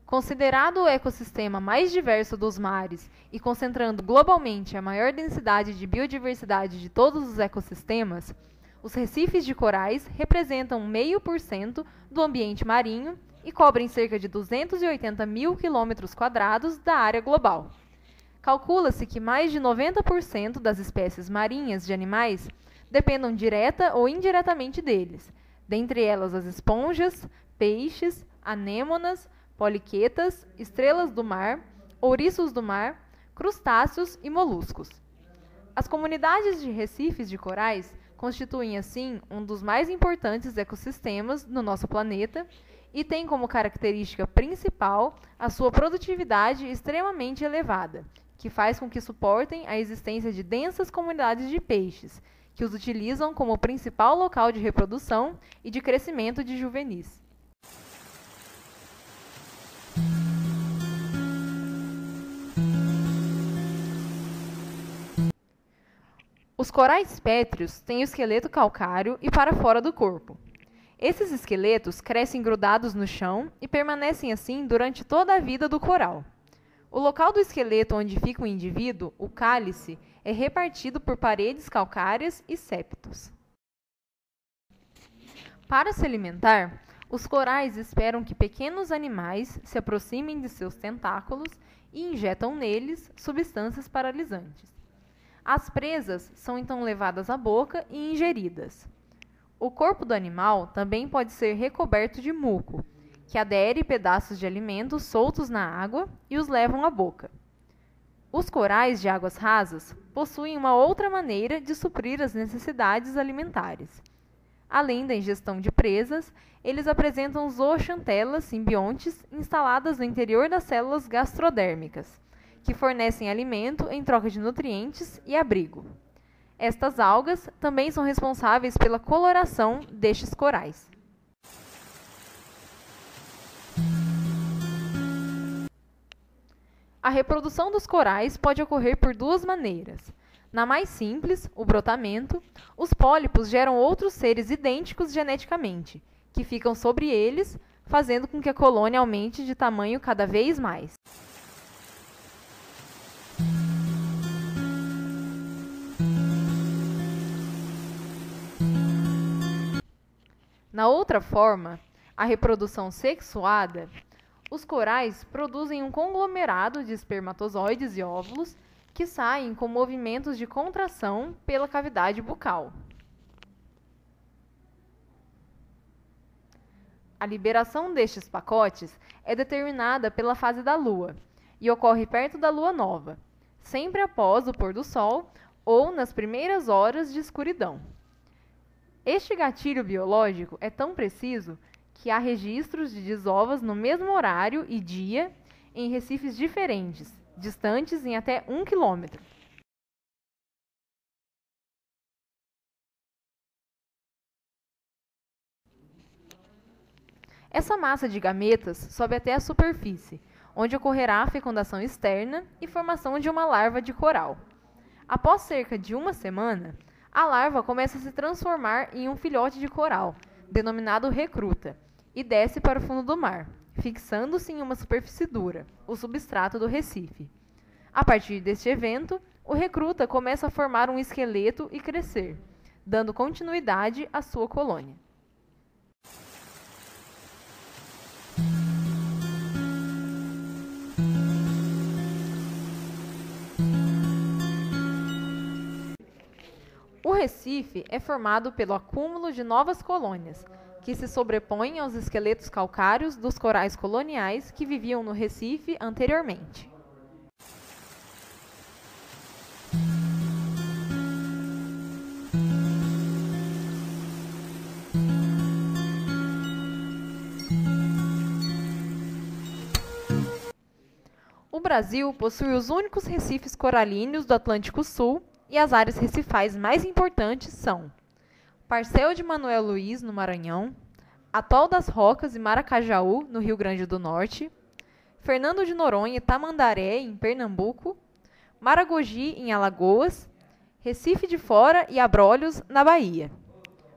Considerado o ecossistema mais diverso dos mares e concentrando globalmente a maior densidade de biodiversidade de todos os ecossistemas, os recifes de corais representam 0,5% do ambiente marinho e cobrem cerca de 280 mil quilômetros quadrados da área global. Calcula-se que mais de 90% das espécies marinhas de animais dependam direta ou indiretamente deles, dentre elas as esponjas, peixes, anêmonas, poliquetas, estrelas do mar, ouriços do mar, crustáceos e moluscos. As comunidades de recifes de corais constituem, assim, um dos mais importantes ecossistemas no nosso planeta e têm como característica principal a sua produtividade extremamente elevada, que faz com que suportem a existência de densas comunidades de peixes, que os utilizam como principal local de reprodução e de crescimento de juvenis. Os corais pétreos têm o esqueleto calcário e para fora do corpo. Esses esqueletos crescem grudados no chão e permanecem assim durante toda a vida do coral. O local do esqueleto onde fica o indivíduo, o cálice, é repartido por paredes calcárias e septos. Para se alimentar, os corais esperam que pequenos animais se aproximem de seus tentáculos e injetam neles substâncias paralisantes. As presas são então levadas à boca e ingeridas. O corpo do animal também pode ser recoberto de muco, que adere pedaços de alimentos soltos na água e os levam à boca. Os corais de águas rasas possuem uma outra maneira de suprir as necessidades alimentares. Além da ingestão de presas, eles apresentam zooxantelas simbiontes instaladas no interior das células gastrodérmicas, que fornecem alimento em troca de nutrientes e abrigo. Estas algas também são responsáveis pela coloração destes corais. A reprodução dos corais pode ocorrer por duas maneiras. Na mais simples, o brotamento, os pólipos geram outros seres idênticos geneticamente, que ficam sobre eles, fazendo com que a colônia aumente de tamanho cada vez mais. Na outra forma, a reprodução sexuada, os corais produzem um conglomerado de espermatozoides e óvulos que saem com movimentos de contração pela cavidade bucal. A liberação destes pacotes é determinada pela fase da Lua e ocorre perto da Lua nova, sempre após o pôr do sol ou nas primeiras horas de escuridão. Este gatilho biológico é tão preciso que há registros de desovas no mesmo horário e dia em recifes diferentes, distantes em até 1 quilômetro. Essa massa de gametas sobe até a superfície, onde ocorrerá a fecundação externa e formação de uma larva de coral. Após cerca de 1 semana, a larva começa a se transformar em um filhote de coral, denominado recruta, e desce para o fundo do mar, fixando-se em uma superfície dura, o substrato do recife. A partir deste evento, o recruta começa a formar um esqueleto e crescer, dando continuidade à sua colônia. O recife é formado pelo acúmulo de novas colônias, que se sobrepõem aos esqueletos calcários dos corais coloniais que viviam no recife anteriormente. O Brasil possui os únicos recifes coralíneos do Atlântico Sul e as áreas recifais mais importantes são Parcel de Manoel Luiz, no Maranhão, Atol das Rocas e Maracajaú, no Rio Grande do Norte, Fernando de Noronha e Tamandaré, em Pernambuco, Maragogi, em Alagoas, Recife de Fora e Abrolhos, na Bahia.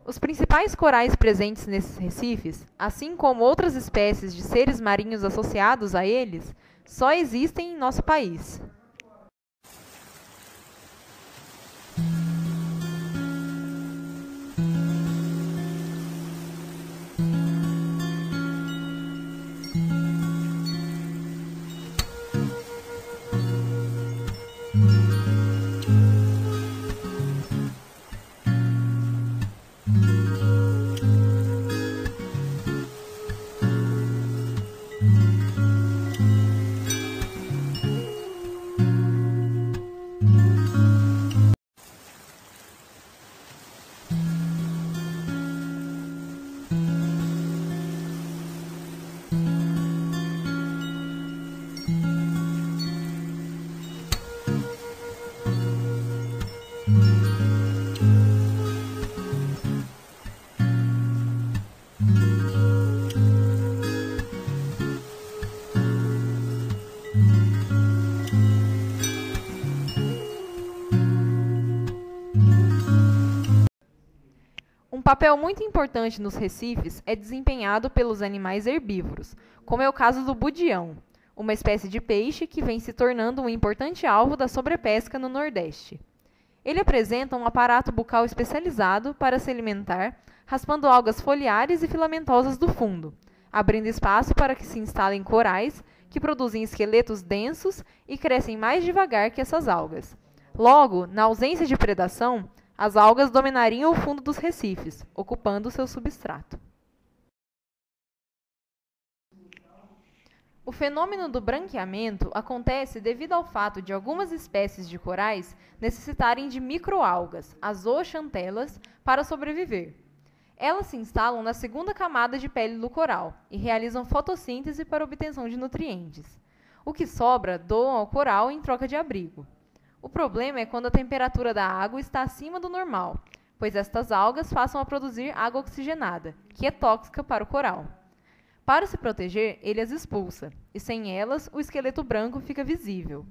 Os principais corais presentes nesses recifes, assim como outras espécies de seres marinhos associados a eles, só existem em nosso país. Um papel muito importante nos recifes é desempenhado pelos animais herbívoros, como é o caso do budião, uma espécie de peixe que vem se tornando um importante alvo da sobrepesca no Nordeste. Ele apresenta um aparato bucal especializado para se alimentar, raspando algas foliares e filamentosas do fundo, abrindo espaço para que se instalem corais que produzem esqueletos densos e crescem mais devagar que essas algas. Logo, na ausência de predação, as algas dominariam o fundo dos recifes, ocupando seu substrato. O fenômeno do branqueamento acontece devido ao fato de algumas espécies de corais necessitarem de microalgas, as zooxantelas, para sobreviver. Elas se instalam na segunda camada de pele do coral e realizam fotossíntese para obtenção de nutrientes. O que sobra doam ao coral em troca de abrigo. O problema é quando a temperatura da água está acima do normal, pois estas algas passam a produzir água oxigenada, que é tóxica para o coral. Para se proteger, ele as expulsa, e sem elas, o esqueleto branco fica visível.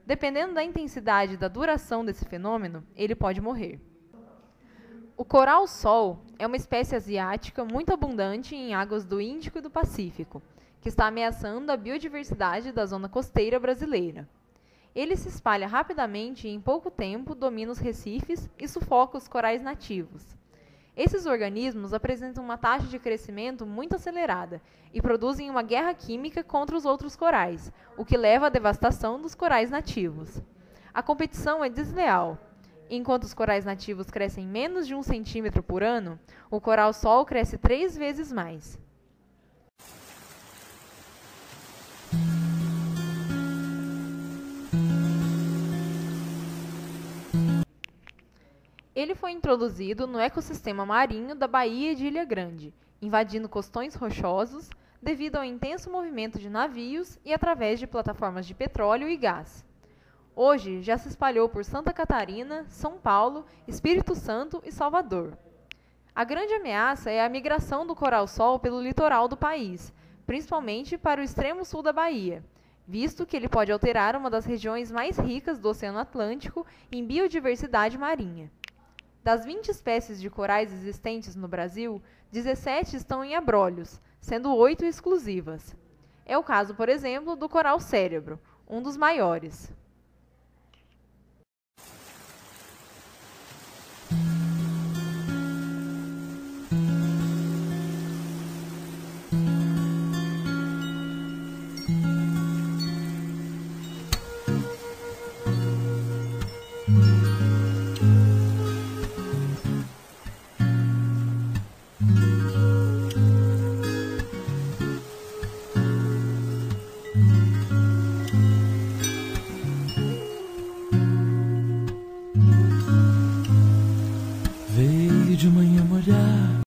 Dependendo da intensidade e da duração desse fenômeno, ele pode morrer. O coral-sol é uma espécie asiática muito abundante em águas do Índico e do Pacífico, que está ameaçando a biodiversidade da zona costeira brasileira. Ele se espalha rapidamente e, em pouco tempo, domina os recifes e sufoca os corais nativos. Esses organismos apresentam uma taxa de crescimento muito acelerada e produzem uma guerra química contra os outros corais, o que leva à devastação dos corais nativos. A competição é desleal. Enquanto os corais nativos crescem menos de 1 centímetro por ano, o coral-sol cresce 3 vezes mais. Ele foi introduzido no ecossistema marinho da Baía de Ilha Grande, invadindo costões rochosos devido ao intenso movimento de navios e através de plataformas de petróleo e gás. Hoje já se espalhou por Santa Catarina, São Paulo, Espírito Santo e Salvador. A grande ameaça é a migração do coral-sol pelo litoral do país, principalmente para o extremo sul da Bahia, visto que ele pode alterar uma das regiões mais ricas do Oceano Atlântico em biodiversidade marinha. Das 20 espécies de corais existentes no Brasil, 17 estão em abrolhos, sendo 8 exclusivas. É o caso, por exemplo, do coral cérebro, um dos maiores.